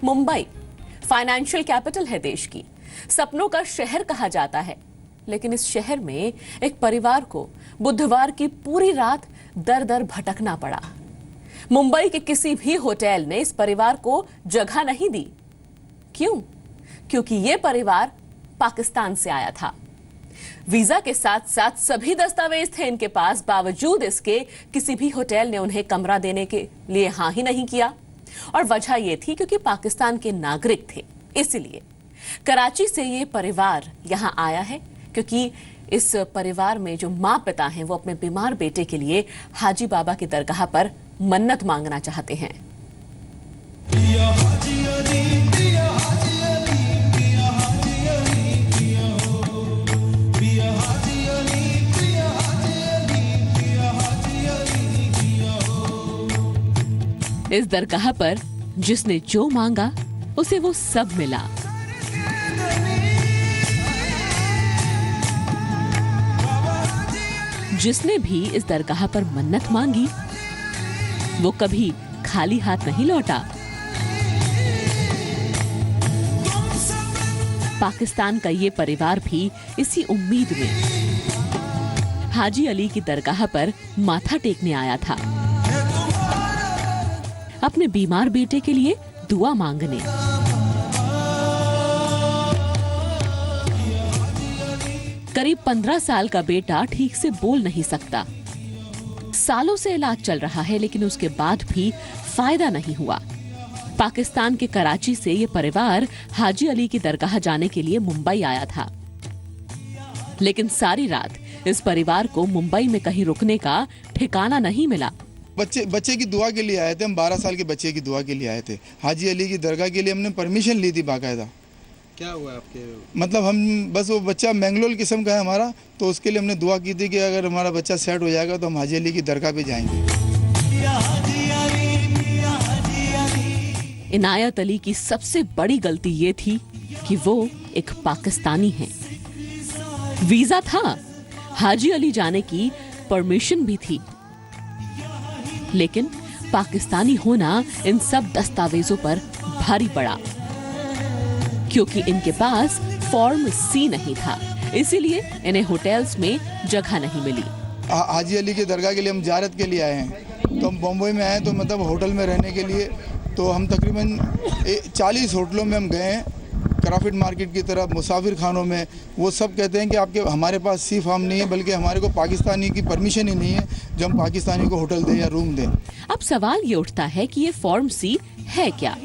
Mumbai financial capital है देश की, सपनों का शहर कहा जाता है। लेकिन इस शहर में एक परिवार को बुधवार की पूरी रात दर दर भटकना पड़ा। मुंबई के किसी भी होटल ने इस परिवार को जगह नहीं दी। क्यों? क्योंकि यह परिवार पाकिस्तान से आया था। वीजा के साथ साथ सभी दस्तावेज थे इनके पास, बावजूद इसके किसी भी होटल ने उन्हें कमरा देने के लिए हाँ ही नहीं किया। और वजह यह थी क्योंकि पाकिस्तान के नागरिक थे। इसलिए कराची से ये परिवार यहां आया है क्योंकि इस परिवार में जो मां पिता हैं वो अपने बीमार बेटे के लिए हाजी बाबा की दरगाह पर मन्नत मांगना चाहते हैं। इस दरगाह पर जिसने जो मांगा उसे वो सब मिला। जिसने भी इस दरगाह पर मन्नत मांगी वो कभी खाली हाथ नहीं लौटा। पाकिस्तान का ये परिवार भी इसी उम्मीद में हाजी अली की दरगाह पर माथा टेकने आया था, अपने बीमार बेटे के लिए दुआ मांगने। करीब 15 साल का बेटा ठीक से बोल नहीं सकता। सालों से इलाज चल रहा है लेकिन उसके बाद भी फायदा नहीं हुआ। पाकिस्तान के कराची से ये परिवार हाजी अली की दरगाह जाने के लिए मुंबई आया था। लेकिन सारी रात इस परिवार को मुंबई में कहीं रुकने का ठिकाना नहीं मिला। बच्चे की दुआ के लिए आए थे हम, 12 साल के बच्चे की दुआ के लिए आए थे। हाजी अली की दरगाह के लिए हमने परमिशन ली थी बाकायदा। क्या हुआ आपके? मतलब हम बस वो बच्चा मैंगलोर किस्म का है हमारा, तो उसके लिए हमने दुआ की थी कि अगर हमारा बच्चा सेट हो जाएगा तो हम हाजी अली की दरगाह पे जाएंगे। इनायत अली की सबसे बड़ी गलती ये थी कि वो एक पाकिस्तानी है। वीजा था, हाजी अली जाने की परमिशन भी थी, लेकिन पाकिस्तानी होना इन सब दस्तावेजों पर भारी पड़ा क्योंकि इनके पास फॉर्म सी नहीं था। इसीलिए इन्हें होटल्स में जगह नहीं मिली। हाजी अली की दरगाह के लिए हम ज़ियारत के लिए आए हैं, तो हम बम्बई में आए तो मतलब होटल में रहने के लिए, तो हम तकरीबन 40 होटलों में हम गए हैं, क्राफिट मार्केट की तरफ, मुसाफिर खानों में। वो सब कहते हैं कि आपके हमारे पास सी फॉर्म नहीं है, बल्कि हमारे को पाकिस्तानी की परमिशन ही नहीं है जो हम पाकिस्तानी को होटल दें या रूम दें। अब सवाल ये उठता है कि ये फॉर्म सी है क्या?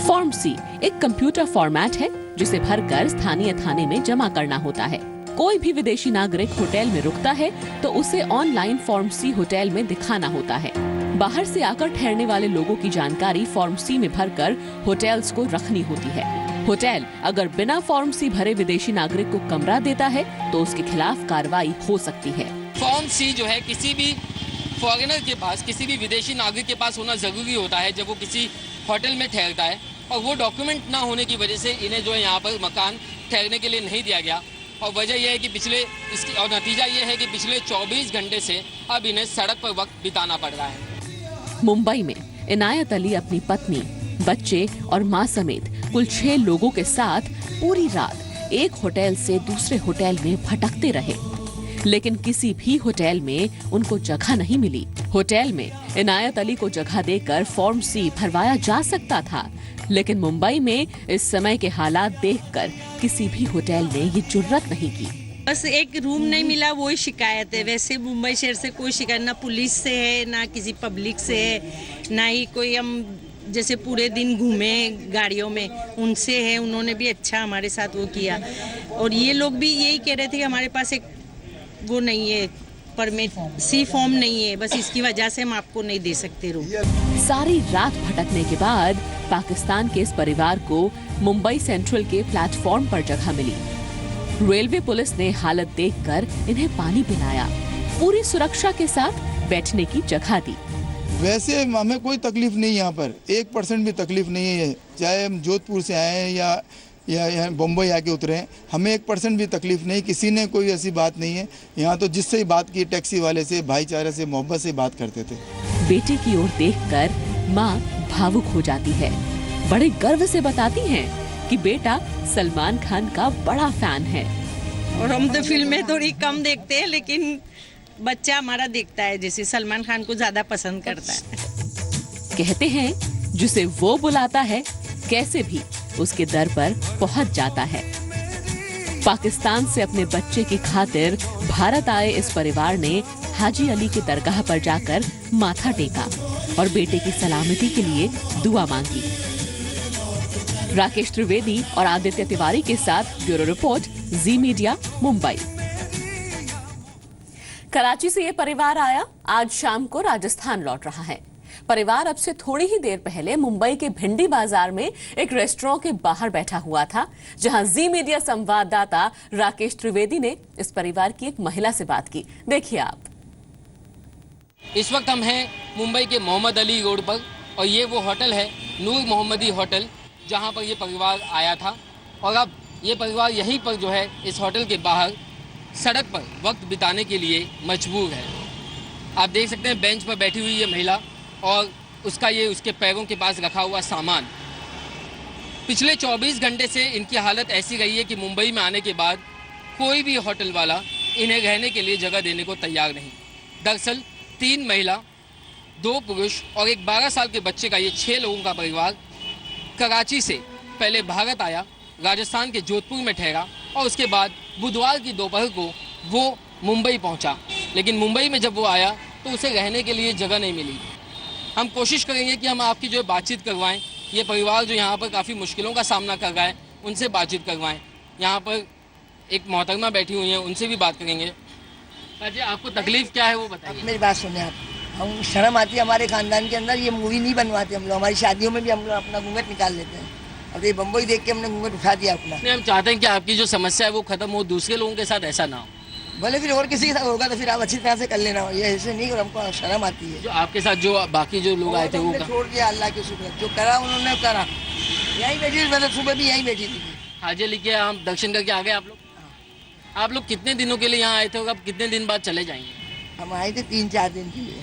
फॉर्म सी एक कंप्यूटर फॉर्मेट है जिसे भरकर स्थानीय थाने में जमा करना होता है। कोई भी विदेशी नागरिक होटल में रुकता है तो उसे ऑनलाइन फॉर्म सी होटल में दिखाना होता है। बाहर से आकर ठहरने वाले लोगों की जानकारी फॉर्म सी में भरकर होटल्स को रखनी होती है। होटल अगर बिना फॉर्म सी भरे विदेशी नागरिक को कमरा देता है तो उसके खिलाफ कार्रवाई हो सकती है। फॉर्म सी जो है किसी भी फॉरेनर के पास, किसी भी विदेशी नागरिक के पास होना जरूरी होता है जब वो किसी होटल में ठहरता है, और वो डॉक्यूमेंट ना होने की वजह से इन्हें जो है यहाँ पर मकान ठहरने के लिए नहीं दिया गया। और वजह यह है कि और नतीजा ये है कि पिछले 24 घंटे से अब इन्हें सड़क पर वक्त बिताना पड़ रहा है। मुंबई में इनायत अली अपनी पत्नी, बच्चे और मां समेत कुल 6 लोगों के साथ पूरी रात एक होटल से दूसरे होटल में भटकते रहे, लेकिन किसी भी होटल में उनको जगह नहीं मिली। होटल में इनायत अली को जगह देकर फॉर्म सी भरवाया जा सकता था, लेकिन मुंबई में इस समय के हालात देखकर किसी भी होटल ने ये जुर्रत नहीं की। बस एक रूम नहीं मिला, वही शिकायत है। वैसे मुंबई शहर से कोई शिकायत ना पुलिस से है, ना किसी पब्लिक से है, ना ही कोई हम जैसे पूरे दिन घूमे गाड़ियों में उनसे है। उन्होंने भी अच्छा हमारे साथ वो किया, और ये लोग भी यही कह रहे थे कि हमारे पास एक वो नहीं है, परमिट सी फॉर्म नहीं है, बस इसकी वजह से हम आपको नहीं दे सकते रूम। सारी रात भटकने के बाद पाकिस्तान के इस परिवार को मुंबई सेंट्रल के प्लेटफॉर्म पर जगह मिली। रेलवे पुलिस ने हालत देखकर इन्हें पानी पिलाया, पूरी सुरक्षा के साथ बैठने की जगह दी। वैसे हमें कोई तकलीफ नहीं, यहाँ पर 1% भी तकलीफ नहीं है। चाहे हम जोधपुर से आए हैं या बम्बई आके उतरे हैं, हमें 1% भी तकलीफ नहीं। किसी ने कोई ऐसी बात नहीं है। यहाँ तो जिससे ही बात की, टैक्सी वाले से भाईचारे से, मोहब्बत से बात करते थे। बेटे की ओर देखकर माँ भावुक हो जाती है। बड़े गर्व से बताती हैं कि बेटा सलमान खान का बड़ा फैन है। और हम तो फिल्में थोड़ी कम देखते हैं, लेकिन बच्चा हमारा देखता है, जैसे सलमान खान को ज्यादा पसंद करता है। कहते हैं जिसे वो बुलाता है कैसे भी उसके दर पर पहुंच जाता है। पाकिस्तान से अपने बच्चे की खातिर भारत आए इस परिवार ने हाजी अली की दरगाह पर जाकर माथा टेका और बेटे की सलामती के लिए दुआ मांगी। राकेश त्रिवेदी और आदित्य तिवारी के साथ ब्यूरो रिपोर्ट, जी मीडिया, मुंबई। कराची से ये परिवार आया, आज शाम को राजस्थान लौट रहा है। परिवार अब से थोड़ी ही देर पहले मुंबई के भिंडी बाजार में एक रेस्टोरेंट के बाहर बैठा हुआ था, जहां जी मीडिया संवाददाता राकेश त्रिवेदी ने इस परिवार की एक महिला से बात की। देखिए आप। इस वक्त हम हैं मुंबई के मोहम्मद अली रोड पर और ये वो होटल है नूर मोहम्मदी होटल, जहां पर ये परिवार आया था और अब ये परिवार यहीं पर जो है इस होटल के बाहर सड़क पर वक्त बिताने के लिए मजबूर है। आप देख सकते हैं बेंच पर बैठी हुई ये महिला और उसके पैरों के पास रखा हुआ सामान। पिछले 24 घंटे से इनकी हालत ऐसी रही है कि मुंबई में आने के बाद कोई भी होटल वाला इन्हें रहने के लिए जगह देने को तैयार नहीं। दरअसल 3 महिला, 2 पुरुष और एक 12 साल के बच्चे का ये 6 लोगों का परिवार कराची से पहले भारत आया, राजस्थान के जोधपुर में ठहरा और उसके बाद बुधवार की दोपहर को वो मुंबई पहुंचा। लेकिन मुंबई में जब वो आया तो उसे रहने के लिए जगह नहीं मिली। हम कोशिश करेंगे कि हम आपकी जो बातचीत करवाएं, ये परिवार जो यहाँ पर काफ़ी मुश्किलों का सामना कर रहा है उनसे बातचीत करवाएं। यहाँ पर एक मोहतरमा बैठी हुई हैं, उनसे भी बात करेंगे। जी, आपको तकलीफ क्या है वो बताइए। मेरी बात सुने आप, हम शर्म आती है हमारे खानदान के अंदर, ये मूवी नहीं बनवाते हम लोग। हमारी शादियों में भी हम लोग अपना घूंघट निकाल लेते हैं। अब ये बम्बई देख के हमने घूंघट उठा दिया अपना। नहीं, हम चाहते हैं कि आपकी जो समस्या है वो खत्म हो, दूसरे लोगों के साथ ऐसा ना हो। भले फिर और किसी के साथ होगा तो फिर आप अच्छी तरह से कर लेना, ये ऐसे नहीं। और हमको शर्म आती है। जो आपके साथ जो बाकी जो लोग आए थे वो हमने छोड़ दिया, अल्लाह के शुक्र, जो करा उन्होंने करा। यहीं बैठी थी, मतलब सुबह भी यहीं बैठी थी। हाजी अली के हम दर्शन करके आ गए। आप लोग कितने दिनों के लिए यहाँ आए थे और अब कितने दिन बाद चले जाएंगे? हम आए थे 3-4 दिन के लिए।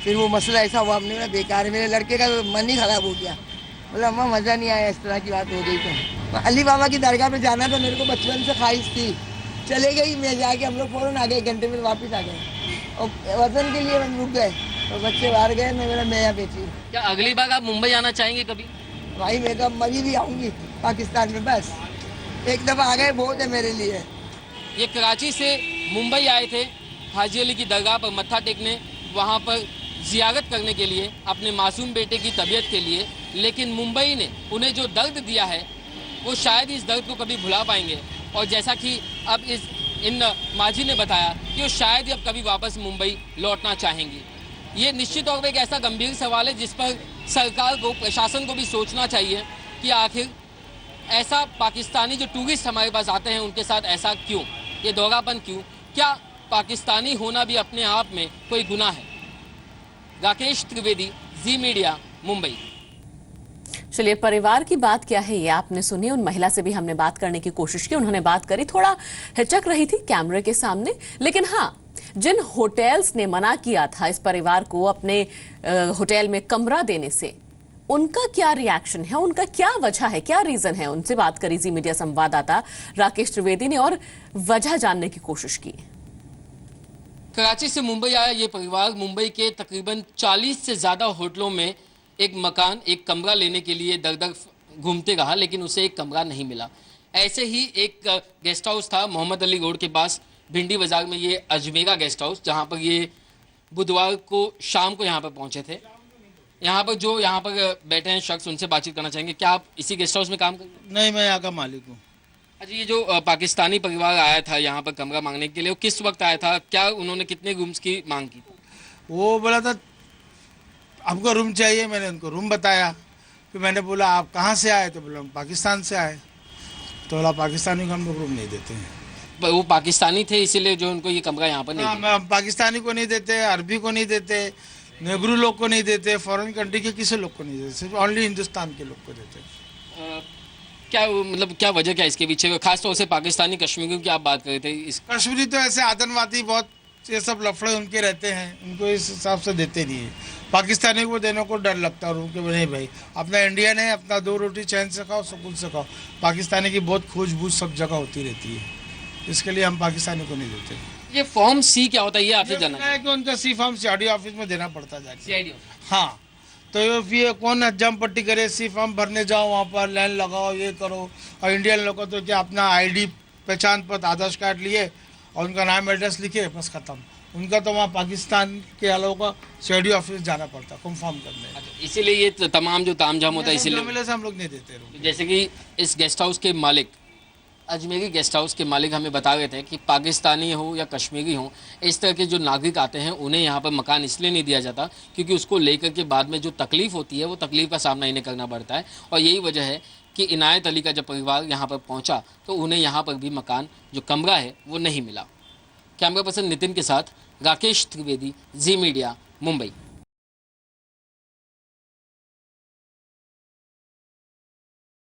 फिर वो मसला ऐसा हुआ, हमने बोला बेकार है। मेरे लड़के का मन ही खराब हो गया, बोला अम्मा मज़ा नहीं आया, इस तरह की बात हो गई। तो अली बाबा की दरगाह पे जाना तो मेरे को बचपन से ख्वाहिश थी। चले गई, मैं जाके हम लोग फ़ौरन आ गए, 1 घंटे में वापस आ गए। और वतन के लिए हम रुक गए और बच्चे बाहर गए, मैं यहाँ बैठी। क्या अगली बार आप मुंबई आना चाहेंगे कभी? भाई मैं तो मरी भी आऊँगी पाकिस्तान में, बस एक दफ़ा आ गए बहुत है मेरे लिए। ये कराची से मुंबई आए थे हाजी अली की दरगाह पर मत्था टेकने, वहाँ पर जियारत करने के लिए, अपने मासूम बेटे की तबीयत के लिए। लेकिन मुंबई ने उन्हें जो दर्द दिया है वो शायद इस दर्द को कभी भुला पाएंगे। और जैसा कि अब इन माझी ने बताया कि वो शायद ही अब कभी वापस मुंबई लौटना चाहेंगी। ये निश्चित तौर पर एक ऐसा गंभीर सवाल है जिस पर सरकार को, प्रशासन को भी सोचना चाहिए कि आखिर ऐसा पाकिस्तानी जो टूरिस्ट हमारे पास आते हैं उनके साथ ऐसा क्यों, ये दोहरापन क्यों? क्या पाकिस्तानी होना भी अपने आप में कोई गुनाह है? राकेश त्रिवेदी, जी मीडिया, मुंबई। चलिए, परिवार की बात क्या है ये आपने सुनी। उन महिला से भी हमने बात करने की कोशिश की, उन्होंने बात करी, थोड़ा हिचक रही थी कैमरे के सामने। लेकिन हाँ, जिन होटल्स ने मना किया था इस परिवार को अपने होटल में कमरा देने से, उनका क्या रिएक्शन है, उनका क्या वजह है, क्या रीजन है, उनसे बात करी जी मीडिया संवाददाता राकेश त्रिवेदी ने और वजह जानने की कोशिश की। कराची से मुंबई आया ये परिवार मुंबई के तकरीबन 40 से ज़्यादा होटलों में एक मकान, एक कमरा लेने के लिए दर दर घूमते रहा, लेकिन उसे एक कमरा नहीं मिला। ऐसे ही एक गेस्ट हाउस था मोहम्मद अली रोड के पास भिंडी बाजार में, ये अजमेरा गेस्ट हाउस, जहाँ पर ये बुधवार को शाम को यहाँ पर पहुँचे थे। यहाँ पर बैठे हैं शख्स, उनसे बातचीत करना चाहेंगे। क्या आप इसी गेस्ट हाउस में काम करते हैं? नहीं, मैं यहाँ का मालिक हूँ। अच्छा, ये जो पाकिस्तानी परिवार आया था यहाँ पर कमरा मांगने के लिए, वो किस वक्त आया था? क्या उन्होंने कितने रूम्स की मांग की? वो बोला था हमको रूम चाहिए, मैंने उनको रूम बताया। फिर मैंने बोला आप कहाँ से आए? तो बोला हम पाकिस्तान से आए। तो बोला पाकिस्तानी को हम लोग रूम नहीं देते हैं। वो पाकिस्तानी थे इसीलिए जो उनको ये कमरा यहाँ पर नहीं दिया। हम पाकिस्तानी को नहीं देते, अरबी को नहीं देते, नेगरू लोग को नहीं देते, फॉरेन कंट्री के किसी लोग को नहीं देते, सिर्फ ओनली हिंदुस्तान के लोग को देते। क्या वजह क्या इसके पीछे? खास तौर से पाकिस्तानी कश्मीरियों की आप बात कर रहे थे। कश्मीरी तो ऐसे आतंकवादी बहुत ये सब लफड़े उनके रहते हैं, उनको इस हिसाब से देते नहीं है। पाकिस्तानी को देने को डर लगता है और उनके नहीं भाई, अपना इंडियन है, अपना 2 रोटी चैन से खाओ, सुकून से खाओ। पाकिस्तानी की बहुत खोजबूझ सब जगह होती रहती है, इसके लिए हम पाकिस्तानी को नहीं देते। ये फॉर्म सी क्या होता है ये आपसे जानना है कि उनका सी फॉर्म CID ऑफिस में देना पड़ता है CID हाँ, तो ये कौन हज्जाम पट्टी करे, सी फॉर्म भरने जाओ, वहाँ पर लाइन लगाओ, ये करो। और इंडियन लोग तो क्या अपना ID पहचान पत्र आधार कार्ड लिए और उनका नाम एड्रेस लिखे, बस खत्म। उनका तो वहाँ पाकिस्तान के अलावा CID ऑफिस जाना पड़ता कंफर्म करने। इसीलिए ये तमाम जो तामझाम होता है इसीलिए से हम लोग नहीं देते रुपए। जैसे कि इस गेस्ट हाउस के मालिक, अजमेरी गेस्ट हाउस के मालिक हमें बता रहे थे कि पाकिस्तानी हो या कश्मीरी हो, इस तरह के जो नागरिक आते हैं उन्हें यहाँ पर मकान इसलिए नहीं दिया जाता क्योंकि उसको लेकर के बाद में जो तकलीफ़ होती है वो तकलीफ़ का सामना इन्हें करना पड़ता है। और यही वजह है कि इनायत अली का जब परिवार यहाँ पर पहुँचा तो उन्हें यहाँ पर भी मकान जो कमरा है वो नहीं मिला। कैमरा पर्सन नितिन के साथ राकेश त्रिवेदी, जी मीडिया, मुंबई।